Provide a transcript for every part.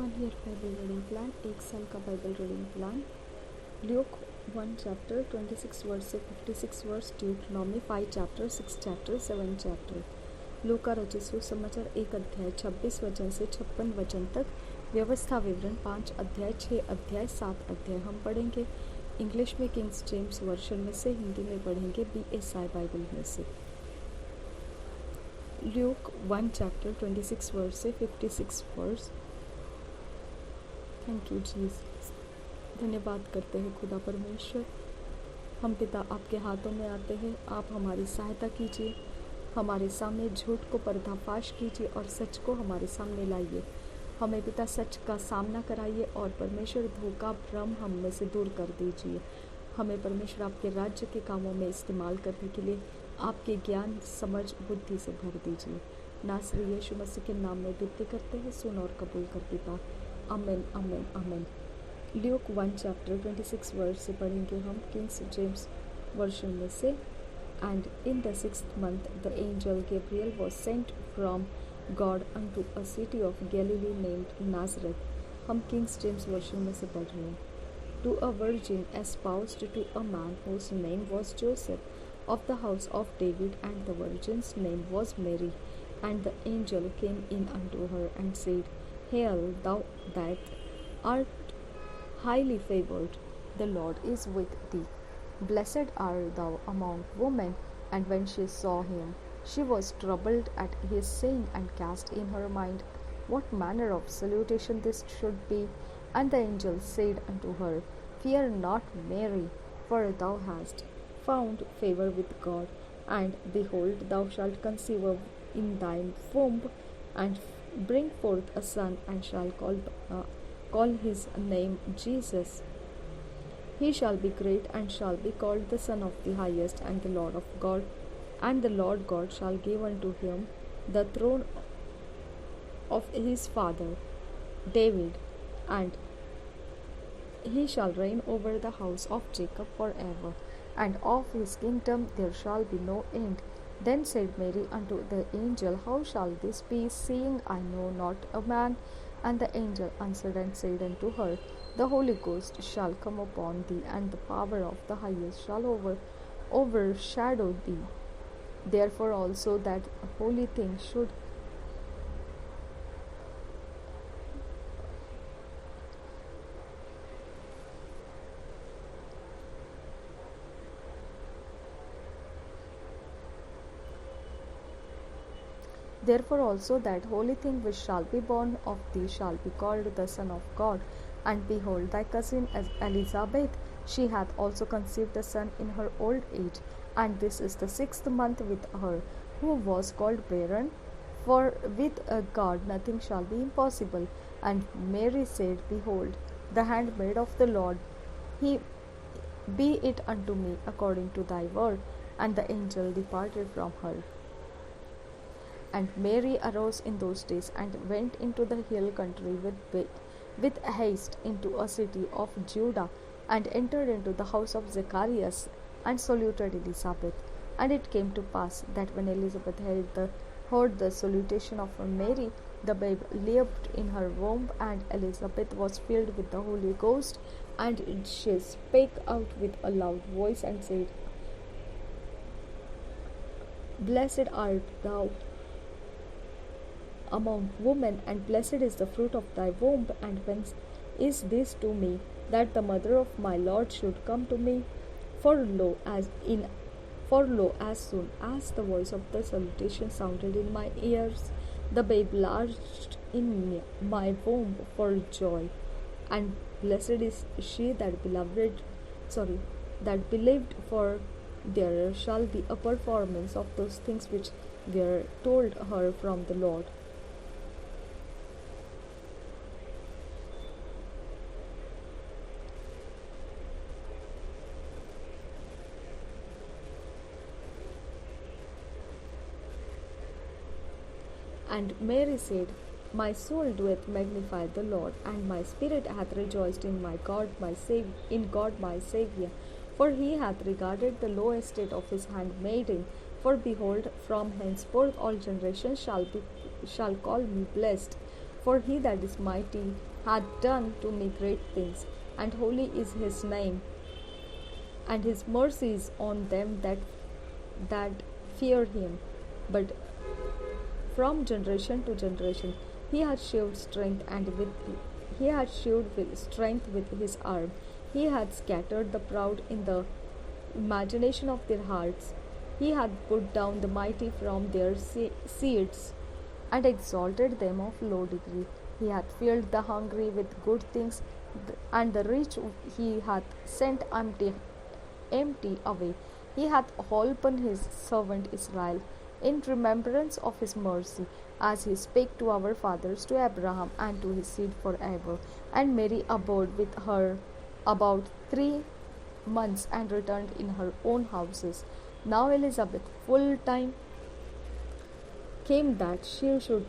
1 year Bible reading plan, 1 साल का Bible reading plan. Luke 1 chapter 26 verse से 56 verse, Deuteronomy 5 chapter 6 chapter 7 chapter. लूका रचित सुसमाचार 1 अध्याय 26 वचन से 56 वचन तक, व्यवस्था विवरण 5 अध्याय 6 अध्याय 7 अध्याय। हम पढ़ेंगे इंग्लिश में किंग्स जेम्स वर्शन में से, हिंदी में पढ़ेंगे BSI बाइबल में से। ल्यूक 1 चैप्टर 26 वर्स से 56 वर्स। Thank you Jesus. धन्यवाद करते हैं खुदा परमेश्वर। हम पिता आपके हाथों में आते हैं, आप हमारी सहायता कीजिए, हमारे सामने झूठ को पर्दाफाश कीजिए और सच को हमारे सामने लाइए। हमें पिता सच का सामना कराइए और परमेश्वर धोखा भ्रम हम में से दूर कर दीजिए। हमें परमेश्वर आपके राज्य के कामों में इस्तेमाल करने के लिए आपके ज्ञान समझ बुद्धि से भर दीजिए। नासरी यीशु मसीह के नाम में विनती करते हैं, सुन और कबूल कर पिता। आमीन आमीन आमीन। ल्यूक 1 चैप्टर 26 वर्स से पढ़ेंगे हम किंग्स जेम्स वर्शन में से। And in the 6th month the angel Gabriel was sent from God unto a city of Galilee named Nazareth। हम किंग्स जेम्स वर्शन में से पढ़ रहे हैं। To a virgin espoused to a man whose name was Joseph of the house of David, and the virgin's name was Mary. And the angel came in unto her and said, Hail, thou that art highly favored, the Lord is with thee. Blessed art thou among women. And when she saw him, she was troubled at his saying, and cast in her mind what manner of salutation this should be. And the angel said unto her, Fear not, Mary, for thou hast found favor with God. And behold, thou shalt conceive in thine womb, and bring forth a son, and shall call his name Jesus. He shall be great, and shall be called the Son of the Highest, and the Lord of God. And the Lord God shall give unto him the throne of his father David, and he shall reign over the house of Jacob forever, and of his kingdom there shall be no end. Then said Mary unto the angel, How shall this be, seeing I know not a man? And the angel answered and said unto her, The Holy Ghost shall come upon thee, and the power of the highest shall overshadow thee. Therefore also that holy thing should Therefore also that holy thing which shall be born of thee shall be called the Son of God. And behold, thy cousin Elizabeth, she hath also conceived a son in her old age, and this is the 6th month with her, who was called barren. For with God nothing shall be impossible. And Mary said, Behold, the handmaid of the Lord, be it unto me according to thy word. And the angel departed from her. And Mary arose in those days, and went into the hill country with haste into a city of Judah, and entered into the house of Zacharias, and saluted Elizabeth. And it came to pass that when Elizabeth heard the salutation of Mary, the babe leaped in her womb, and Elizabeth was filled with the Holy Ghost, and she spake out with a loud voice, and said, Blessed art thou among women, and blessed is the fruit of thy womb. And whence is this to me, that the mother of my Lord should come to me? For lo, as soon as the voice of the salutation sounded in my ears, the babe lodged in my womb for joy. And blessed is she that believed, for there shall be a performance of those things which were told her from the Lord. And Mary said, My soul doeth magnify the Lord, and my spirit hath rejoiced in God my Saviour, for he hath regarded the low estate of his handmaiden. For behold, from henceforth all generations shall call me blessed. For he that is mighty hath done to me great things, and holy is his name, and his mercy is on them that fear him. But from generation to generation he hath shewed strength, and he hath shewed with strength with his arm. He hath scattered the proud in the imagination of their hearts. He hath put down the mighty from their seats, and exalted them of low degree. He hath filled the hungry with good things, and the rich he hath sent empty away. He hath holpen his servant Israel in remembrance of his mercy, as he spake to our fathers, to Abraham, and to his seed forever. And Mary abode with her about 3 months, and returned in her own houses. Now Elizabeth full time came that she should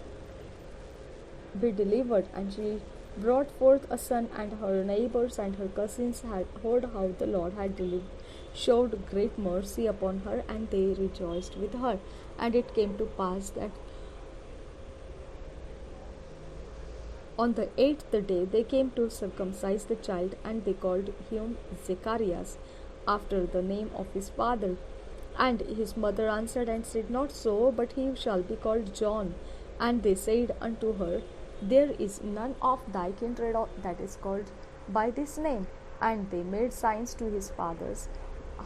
be delivered, and she brought forth a son, and her neighbors and her cousins had heard how the Lord had showed great mercy upon her, and they rejoiced with her. And it came to pass that on the 8th day they came to circumcise the child, and they called him Zacharias, after the name of his father. And his mother answered and said, Not so, but he shall be called John. And they said unto her, There is none of thy kindred that is called by this name. And they made signs to his fathers,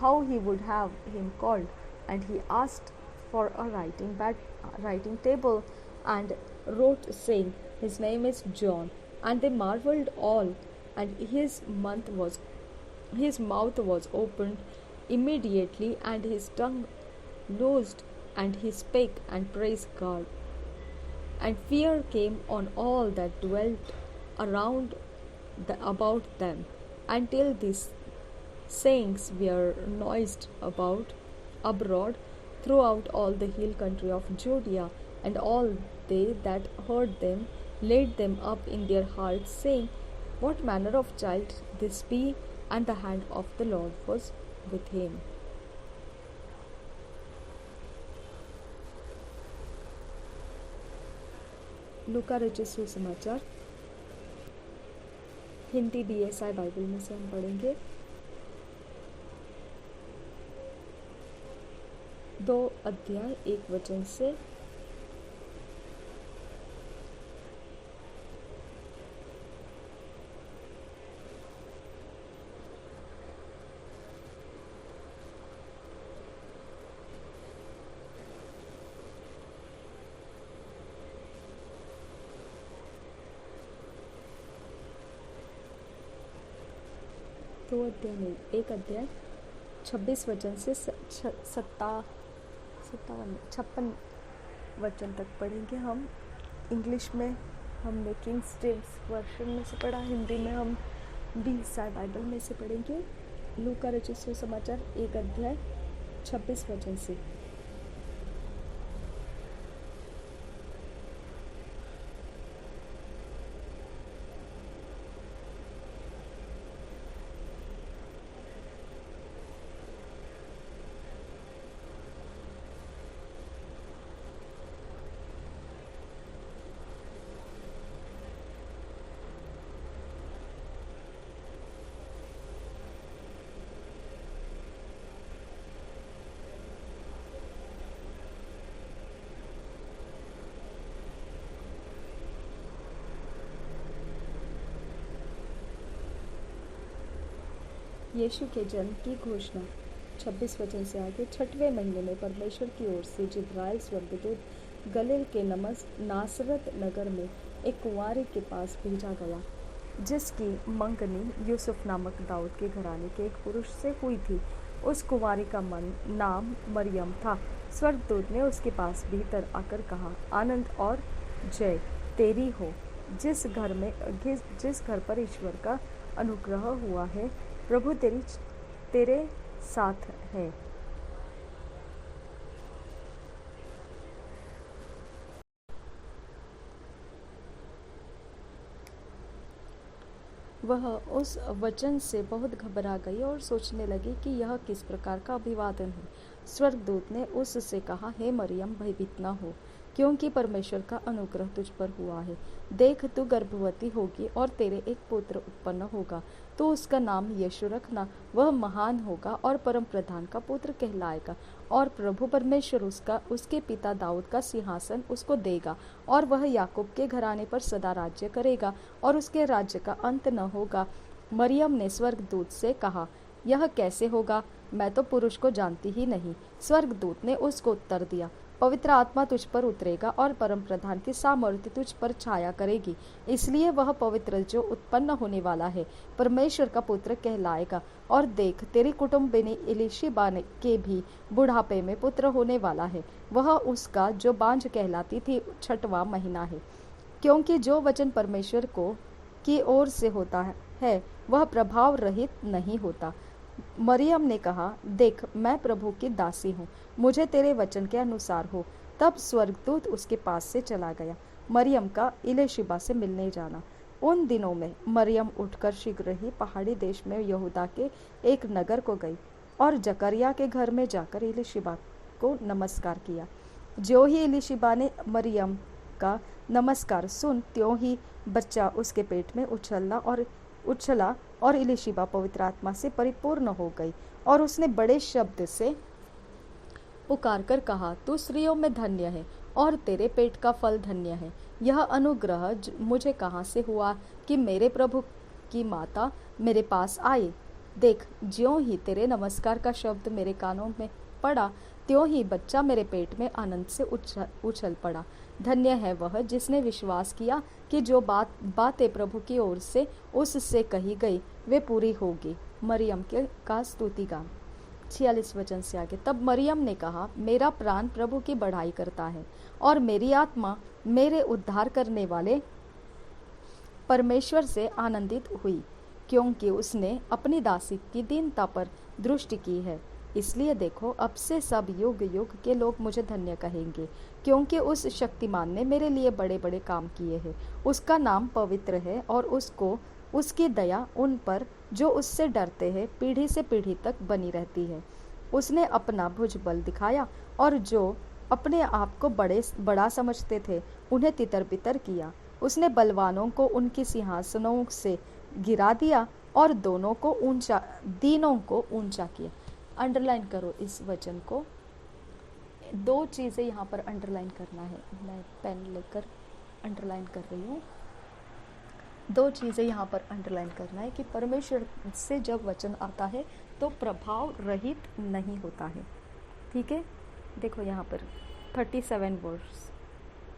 how he would have him called. And he asked for a writing table, and wrote, saying, His name is John. And they marveled all. And his mouth was opened immediately, and his tongue loosed, and he spake and praised God. And fear came on all that dwelt about them, until these sayings were noised abroad throughout all the hill country of Judea. And all they that heard them laid them up in their hearts, saying, What manner of child this be? And the hand of the Lord was with him. लूका रचित सुसमाचार Hindi DSI Bible में से हम पढ़ेंगे 2 अध्याय 1 वचन से 2 अध्याय नहीं 1 अध्याय 26 वचन से 56 वचन तक पढ़ेंगे हम। इंग्लिश में हमने किंग्स जेम्स वर्जन में से पढ़ा, हिंदी में हम DSI बाइबल में से पढ़ेंगे। लूका रचित सुसमाचार 1 अध्याय 26 वचन से। यीशु के जन्म की घोषणा 26 वचन से आगे। 6वें महीने में परमेश्वर की ओर से जिब्राइल स्वर्गदूत गलील के नासरत नगर में एक कुंवारी के पास भेजा गया, जिसकी मंगनी यूसुफ नामक दाऊद के घराने के एक पुरुष से हुई थी। उस कुंवारी का नाम मरियम था। स्वर्गदूत ने उसके पास भीतर आकर कहा, आनंद और जय तेरी हो, जिस घर पर ईश्वर का अनुग्रह हुआ है, प्रभु तेरे साथ है। वह उस वचन से बहुत घबरा गई और सोचने लगी कि यह किस प्रकार का अभिवादन है। स्वर्गदूत ने उससे कहा, हे मरियम, भयभीत न हो, क्योंकि परमेश्वर का अनुग्रह तुझ पर हुआ है। देख, तू गर्भवती होगी और तेरे एक पुत्र उत्पन्न होगा, तो उसका नाम यीशु रखना। वह महान होगा और परम प्रधान का पुत्र कहलाएगा, और प्रभु परमेश्वर उसके पिता दाऊद का सिंहासन उसको देगा, और वह याकूब के घराने पर सदा राज्य करेगा, और उसके राज्य का अंत न होगा। मरियम ने स्वर्गदूत से कहा, यह कैसे होगा? मैं तो पुरुष को जानती ही नहीं। स्वर्गदूत ने उसको उत्तर दिया, पवित्र आत्मा तुझ पर उतरेगा और परम प्रधान की सामर्थ्य तुझ पर छाया करेगी, इसलिए वह पवित्र जो उत्पन्न होने वाला है परमेश्वर का पुत्र कहलाएगा। और देख, तेरी कुटुम्बिनी इलिशिबा के भी बुढ़ापे में पुत्र होने वाला है। वह उसका जो बांझ कहलाती थी 6वां महीना है, क्योंकि जो वचन परमेश्वर की ओर से होता है वह प्रभाव रहित नहीं होता। मरियम ने कहा, देख, मैं प्रभु की दासी हूँ, मुझे तेरे वचन के अनुसार हो। तब स्वर्गदूत उसके पास से चला गया। मरियम का इलिशिबा से मिलने जाना। उन दिनों में मरियम उठकर शीघ्र ही पहाड़ी देश में यहूदा के एक नगर को गई और जकरिया के घर में जाकर इलिशिबा को नमस्कार किया। ज्यों ही इलिशिबा ने मरियम का नमस्कार सुन, त्यों ही बच्चा उसके पेट में उछला और इलिशिबा पवित्र आत्मा से परिपूर्ण हो गई, और उसने बड़े शब्द से पुकार कर कहा, तू स्त्रियों में धन्य है और तेरे पेट का फल धन्य है। यह अनुग्रह मुझे कहाँ से हुआ कि मेरे प्रभु की माता मेरे पास आए? देख, ज्यों ही तेरे नमस्कार का शब्द मेरे कानों में पड़ा, त्यों ही बच्चा मेरे पेट में आनंद से उछल पड़ा। धन्य है वह जिसने विश्वास किया कि जो बातें प्रभु की ओर से उससे कही गई वे पूरी होगी। मरियम का स्तुतिगान 46 वचन से आगे। तब मरियम ने कहा, मेरा प्राण प्रभु की बढ़ाई करता है, और मेरी आत्मा मेरे उद्धार करने वाले परमेश्वर से आनंदित हुई, क्योंकि उसने अपनी दासी की दीनता पर दृष्टि की है। इसलिए देखो, अब से सब युग युग के लोग मुझे धन्य कहेंगे, क्योंकि उस शक्तिमान ने मेरे लिए बड़े बड़े काम किए हैं। उसका नाम पवित्र है, और उसकी दया उन पर जो उससे डरते हैं पीढ़ी से पीढ़ी तक बनी रहती है। उसने अपना भुजबल दिखाया, और जो अपने आप को बड़ा समझते थे उन्हें तितर बितर किया। उसने बलवानों को उनकी सिंहासनों से गिरा दिया, और दीनों को ऊंचा किया। अंडरलाइन करो इस वचन को। 2 चीज़ें यहाँ पर अंडरलाइन करना है। मैं पेन लेकर अंडरलाइन कर रही हूँ। 2 चीज़ें यहाँ पर अंडरलाइन करना है कि परमेश्वर से जब वचन आता है तो प्रभाव रहित नहीं होता है। ठीक है, देखो यहाँ पर 37 वर्स।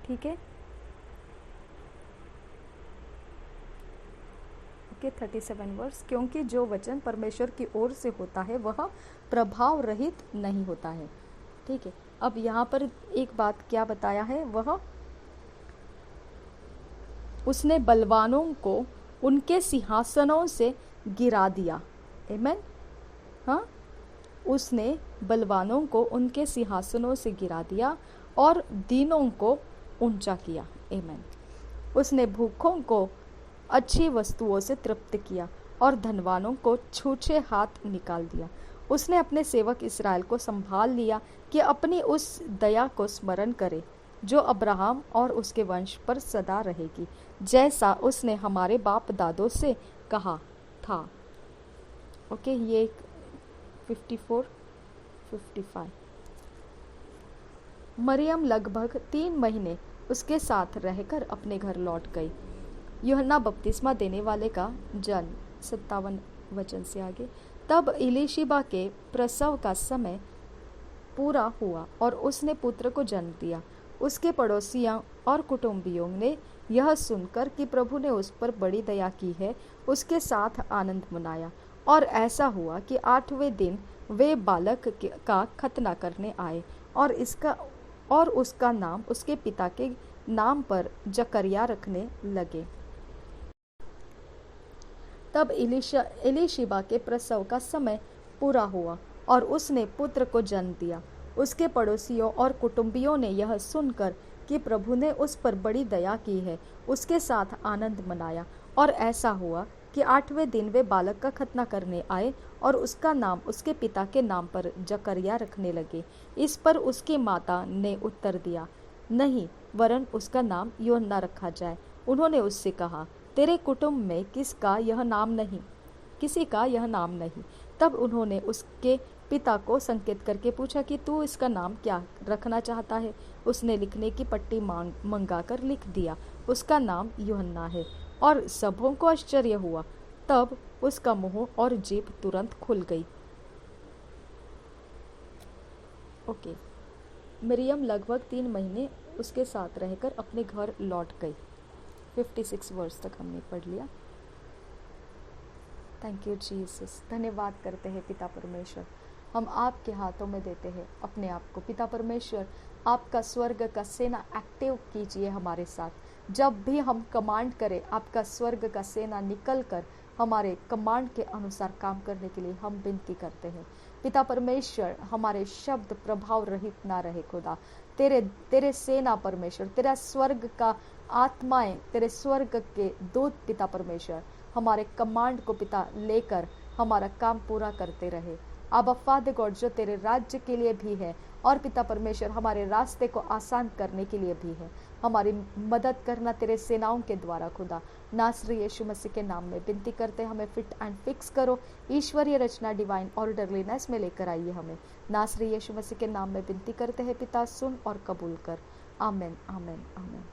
ठीक है, ओके, 37 वर्स। क्योंकि जो वचन परमेश्वर की ओर से होता है वह प्रभाव रहित नहीं होता है। ठीक है, अब यहाँ पर एक बात क्या बताया है, वह उसने बलवानों को उनके सिंहासनों से गिरा दिया। आमीन। हाँ, उसने बलवानों को उनके सिंहासनों से गिरा दिया और दीनों को ऊंचा किया। आमीन। उसने भूखों को अच्छी वस्तुओं से तृप्त किया और धनवानों को छूछे हाथ निकाल दिया। उसने अपने सेवक इस्राएल को संभाल लिया कि अपनी उस दया को स्मरण करे जो अब्राहम और उसके वंश पर सदा रहेगी, जैसा उसने हमारे बाप दादों से कहा था। ओके, ये 54-55। मरियम लगभग 3 महीने उसके साथ रहकर अपने घर लौट गई। यूहन्ना बपतिस्मा देने वाले का जन्म 57 वचन से आगे। तब इलीशिबा के प्रसव का समय पूरा हुआ और उसने पुत्र को जन्म दिया। उसके पड़ोसियों और कुटुंबियों ने यह सुनकर कि प्रभु ने उस पर बड़ी दया की है, उसके साथ आनंद मनाया। और ऐसा हुआ कि 8वें दिन वे बालक का खतना करने आए और उसका नाम उसके पिता के नाम पर जकरिया रखने लगे। तब इलीशिबा के प्रसव का समय पूरा हुआ और उसने पुत्र को जन्म दिया। उसके पड़ोसियों और कुटुंबियों ने यह सुनकर कि प्रभु ने उस पर बड़ी दया की है, उसके साथ आनंद मनाया। और ऐसा हुआ कि 8वें दिन वे बालक का खतना करने आए और उसका नाम उसके पिता के नाम पर जकरिया रखने लगे। इस पर उसकी माता ने उत्तर दिया, नहीं, वरन उसका नाम यूहन्ना रखा जाए। उन्होंने उससे कहा, तेरे कुटुंब में किसी का यह नाम नहीं। तब उन्होंने उसके पिता को संकेत करके पूछा कि तू इसका नाम क्या रखना चाहता है। उसने लिखने की पट्टी मंगाकर लिख दिया, उसका नाम यूहन्ना है। और सबों को आश्चर्य हुआ। तब उसका मुंह और जीभ तुरंत खुल गई। ओके। मरियम लगभग 3 महीने उसके साथ रहकर अपने घर लौट गई। 56 वर्ष तक हमने पढ़ लिया। Thank you Jesus. धन्यवाद करते हैं पिता परमेश्वर, हम आपके हाथों में देते हैं अपने आप को। पिता परमेश्वर, आपका स्वर्ग का सेना एक्टिव कीजिए हमारे साथ। जब भी हम कमांड करें, आपका स्वर्ग का सेना निकल कर हमारे कमांड के अनुसार काम करने के लिए हम विनती करते हैं। पिता परमेश्वर, हमारे शब्द प्रभाव रहित ना रहे खुदा। तेरे सेना परमेश्वर, तेरा स्वर्ग का आत्माएं, तेरे स्वर्ग के दूत पिता परमेश्वर हमारे कमांड को पिता लेकर हमारा काम पूरा करते रहे। अब फादर गॉड, जो तेरे राज्य के लिए भी है और पिता परमेश्वर हमारे रास्ते को आसान करने के लिए भी है, हमारी मदद करना तेरे सेनाओं के द्वारा खुदा। नासरी यीशु मसीह के नाम में विनती करते, हमें फिट एंड फिक्स करो, ईश्वरीय रचना डिवाइन ऑर्डरलीनेस में लेकर आइए हमें। नासरी यीशु मसीह के नाम में विनती करते हैं पिता, सुन और कबूल कर। आमेन, आमेन, आमेन।